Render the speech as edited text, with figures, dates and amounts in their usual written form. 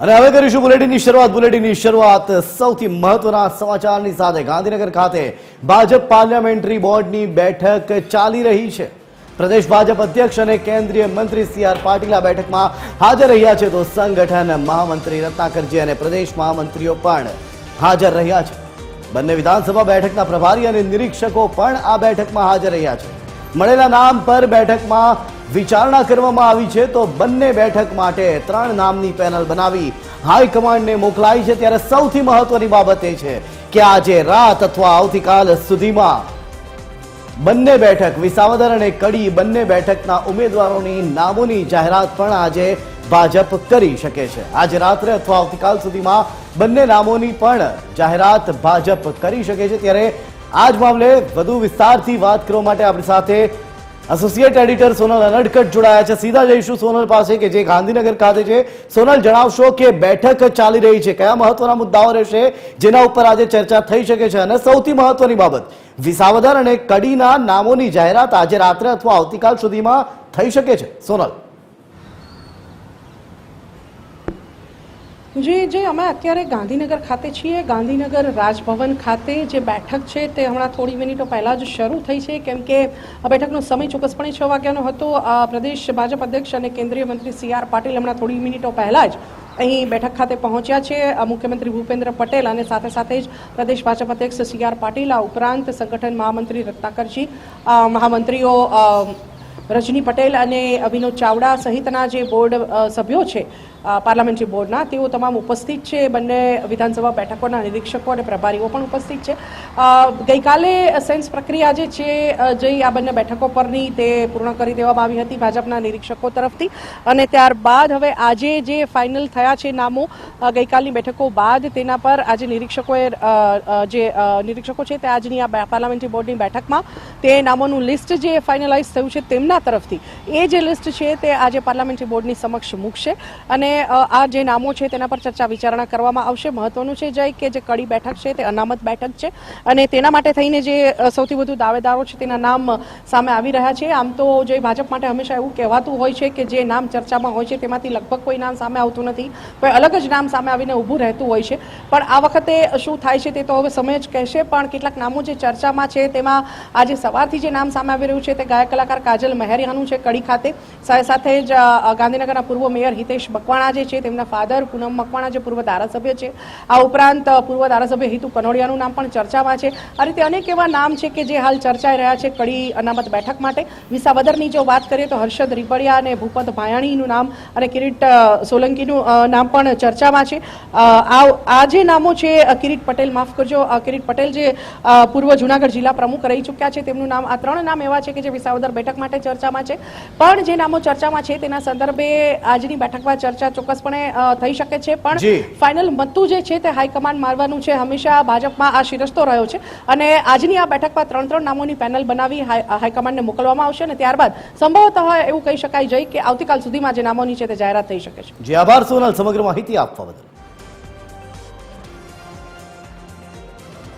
અને હવે કરીશું બુલેટિનની શરૂઆત સૌથી મહત્વના સમાચારની સાથે। ગાંધીનગર ખાતે ભાજપ પાર્લામેન્ટરી બોર્ડની બેઠક ચાલી રહી છે। પ્રદેશ ભાજપ અધ્યક્ષ અને કેન્દ્રીય મંત્રી સી.આર. પાટીલ આ બેઠકમાં હાજર રહ્યા છે, તો સંગઠન મહામંત્રી રત્નાકરજી અને પ્રદેશ મહામંત્રીઓ પણ હાજર રહ્યા છે। બંને વિધાનસભા બેઠકના પ્રભારી અને નિરીક્ષકો પણ આ બેઠકમાં હાજર રહ્યા છે। મળેલા નામ પર બેઠકમાં વિચારણા કરવામાં આવી છે, તો બંને બેઠક માટે 3 નામની પેનલ બનાવી હાઈકમાન્ડને મોકલાઈ છે। ત્યારે સૌથી મહત્વની બાબત એ છે કે આજે રાત અથવા આવતીકાલ સુધીમાં બંને બેઠક વિસાવદર અને કડી બંને બેઠકના ઉમેદવારોની નામોની જાહેરાત પણ આજે ભાજપ કરી શકે છે। આજે રાત્રે અથવા આવતીકાલ સુધીમાં બંને નામોની પણ જાહેરાત ભાજપ કરી શકે છે। ત્યારે આ જ મામલે વધુ વિસ્તારથી વાત કરવા માટે આપણી સાથે એસોસિએટ એડિટર સોનલ અનડકટ જોડાયા છે। સીધા જઈશું સોનલ પાસે કે જે ગાંધીનગર ખાતે છે। સોનલ, જણાવશો કે બેઠક ચાલી રહી છે, કયા મહત્વના મુદ્દાઓ રહેશે જેના ઉપર આજે ચર્ચા થઈ શકે છે, અને સૌથી મહત્વની બાબત વિસાવદર અને કડીના નામોની જાહેરાત આજે રાત્રે અથવા આવતીકાલ સુધીમાં થઈ શકે છે। સોનલ જે અમે અત્યારે ગાંધીનગર ખાતે છીએ। ગાંધીનગર રાજભવન ખાતે જે બેઠક છે તે હમણાં થોડી મિનિટો પહેલાં જ શરૂ થઈ છે, કેમ કે આ બેઠકનો સમય ચોક્કસપણે 6 વાગ્યાનો હતો। પ્રદેશ ભાજપ અધ્યક્ષ અને કેન્દ્રીય મંત્રી સી.આર. પાટીલ હમણાં થોડી મિનિટો પહેલાં જ અહીં બેઠક ખાતે પહોંચ્યા છે। મુખ્યમંત્રી ભૂપેન્દ્ર પટેલ અને સાથે સાથે જ પ્રદેશ ભાજપ અધ્યક્ષ સી.આર. પાટીલ, આ ઉપરાંત સંગઠન મહામંત્રી રત્નાકરજી, મહામંત્રીઓ રજની પટેલ અને અભિનવ ચાવડા સહિતના જે બોર્ડ સભ્યો છે પાર્લામેન્ટરી બોર્ડના, તેઓ તમામ ઉપસ્થિત છે। બંને વિધાનસભા બેઠકોના નિરીક્ષકો અને પ્રભારીઓ પણ ઉપસ્થિત છે। ગઈકાલે સેન્સ પ્રક્રિયા જે છે જે આ બંને બેઠકો પરની તે પૂર્ણ કરી દેવામાં આવી હતી ભાજપના નિરીક્ષકો તરફથી, અને ત્યારબાદ હવે આજે જે ફાઇનલ થયા છે નામો ગઈકાલની બેઠકો બાદ, તેના પર આજે નિરીક્ષકો છે તે આજની આ પાર્લામેન્ટરી બોર્ડની બેઠકમાં તે નામોનું લિસ્ટ જે ફાઇનલાઇઝ થયું છે તેમના તરફથી એ જે લિસ્ટ છે તે આજે પાર્લામેન્ટરી બોર્ડની સમક્ષ મૂકશે, અને આ જે નામો છે તેના પર ચર્ચા વિચારણા કરવામાં આવશે। મહત્વનું છે જય કે જે કડી બેઠક છે તે અનામત બેઠક છે, અને તેના માટે થઈને જે સૌથી વધુ દાવેદારો છે તેના નામ સામે આવી રહ્યા છે। આમ તો જે ભાજપ માટે હંમેશા એવું કહેવાતું હોય છે કે જે નામ ચર્ચામાં હોય છે તેમાંથી લગભગ કોઈ નામ સામે આવતું નથી, કોઈ અલગ જ નામ સામે આવીને ઊભું રહેતું હોય છે। પણ આ વખતે શું થાય છે તે તો હવે સમય જ કહેશે। પણ કેટલાક નામો જે ચર્ચામાં છે તેમાં આજે સવારથી જે નામ સામે આવી રહ્યું છે તે ગાયક કલાકાર કાજલ મહેરિયાનું છે કડી ખાતે, સાથે જ ગાંધીનગરના પૂર્વ મેયર હિતેશ મકવાણા જે છે તેમના ફાધર પૂનમ મકવાણા જે પૂર્વ ધારાસભ્ય છે, આ ઉપરાંત પૂર્વ ધારાસભ્ય હિતુ કનોડિયાનું નામ પણ ચર્ચામાં છે। આ રીતે અનેક એવા નામ છે કે જે હાલ ચર્ચાઈ રહ્યા છે કડી અનામત બેઠક માટે। વિસાવદરની જો વાત કરીએ તો હર્ષદ રીપડિયા અને ભૂપત ભાયાણીનું નામ અને કિરીટ સોલંકીનું નામ પણ ચર્ચામાં છે। આ જે નામો છે કિરીટ પટેલ, માફ કરજો, કિરીટ પટેલ જે પૂર્વ જૂનાગઢ જિલ્લા પ્રમુખ રહી ચૂક્યા છે તેમનું નામ, આ 3 નામ એવા છે કે જે વિસાવદર બેઠક માટે ચર્ચામાં છે। પણ જે નામો ચર્ચામાં છે તેના સંદર્ભે આજની બેઠકમાં ચર્ચા ચોક્કસપણે થઈ શકે છે, પણ ફાઇનલ મતું જે છે તે હાઈકમાન્ડ મારવાનું છે। હંમેશા ભાજપમાં આ શિરસ્તો રહ્યો છે, અને આજની આ બેઠકમાં 3 નામોની પેનલ બનાવી હાઈકમાન્ડને મોકલવામાં આવશે, અને ત્યારબાદ સંભવતઃ એવું કહી શકાય જઈ કે આવતીકાલ સુધીમાં જે નામોની છે તે જાહેરાત થઈ શકે છે। જી આભાર સોનલ સમગ્ર માહિતી આપવા બદલ।